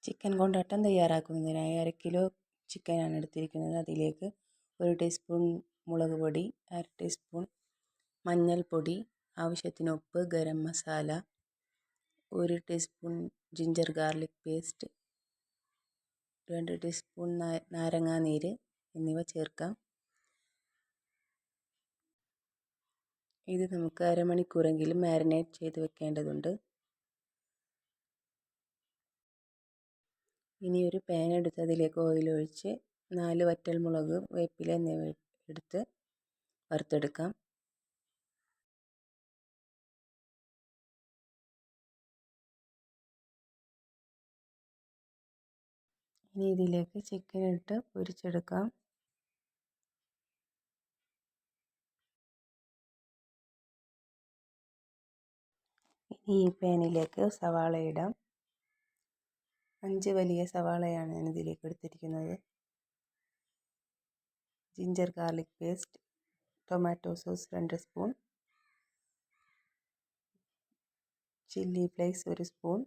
Chicken കൊണ്ടാട്ടം തയ്യാറാക്കുന്നതിനായി 1/2 kilo ചിക്കനാണ് എടുത്തിരിക്കുന്നത്. അതിലേക്ക് 1 ടീസ്പൂൺ മുളക് പൊടി, 1/2 ടീസ്പൂൺ മഞ്ഞൾപ്പൊടി, ആവശ്യത്തിന് ഉപ്പ്, garam masala, 1 teaspoon ginger garlic paste, 2 teaspoon നാരങ്ങാനീര് എന്നിവ ചേർക്കാം. ഇത് നമുക്ക് അരമണിക്കൂറെങ്കിലും മാരിനേറ്റ് ചെയ്ത് വെക്കേണ്ടതുണ്ട്. ഇനി ഒരു പാൻ എടുത്ത് അതിലേക്ക് ഓയിൽ ഒഴിച്ച് 4 വറ്റൽമുളക്, വേപ്പില എന്നിവ എടുത്ത് വറുത്തെടുക്കാം. ഇനി ഇതിലേക്ക് ചിക്കൻ ഇട്ട് പൊരിച്ചെടുക്കാം. ഇനി ഈ പാനിലേക്ക് സവാള ഇടാം. 5 വലിയ സവാളയാണ് ഞാൻ ഇതിലേക്ക് എടുത്തിരിക്കുന്നത്. Ginger garlic paste, tomato sauce 2 spoon, chilli flakes 1 spoon,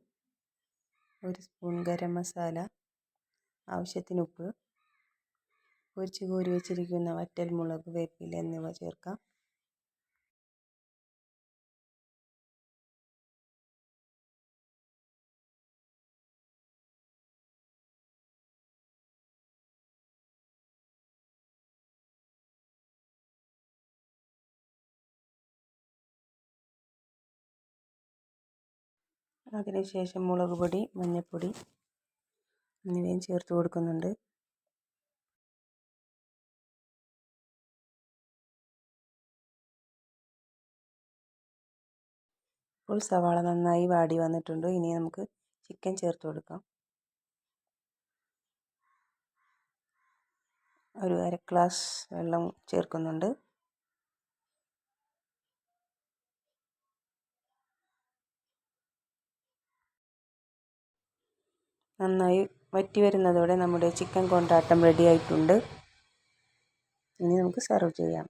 1 spoon garam masala, ആവശ്യത്തിന് ഉപ്പ്, പൊരിച്ച് കോരി വെച്ചിരിക്കുന്ന വറ്റൽമുളക്, വേപ്പില എന്നിവ ചേർക്കാം. അതിനുശേഷം മുളക് പൊടി, മഞ്ഞൾപ്പൊടി എന്നിവയും ചേർത്ത് കൊടുക്കുന്നുണ്ട്. ഇപ്പോൾ സവാള നന്നായി വാടി വന്നിട്ടുണ്ട്. ഇനി നമുക്ക് ചിക്കൻ ചേർത്ത് കൊടുക്കാം. ഒരു 1/2 ഗ്ലാസ് വെള്ളം ചേർക്കുന്നുണ്ട്. നന്നായി വറ്റി വരുന്നതോടെ നമ്മുടെ ചിക്കൻ കൊണ്ടാട്ടം റെഡി ആയിട്ടുണ്ട്. ഇനി നമുക്ക് സെർവ് ചെയ്യാം.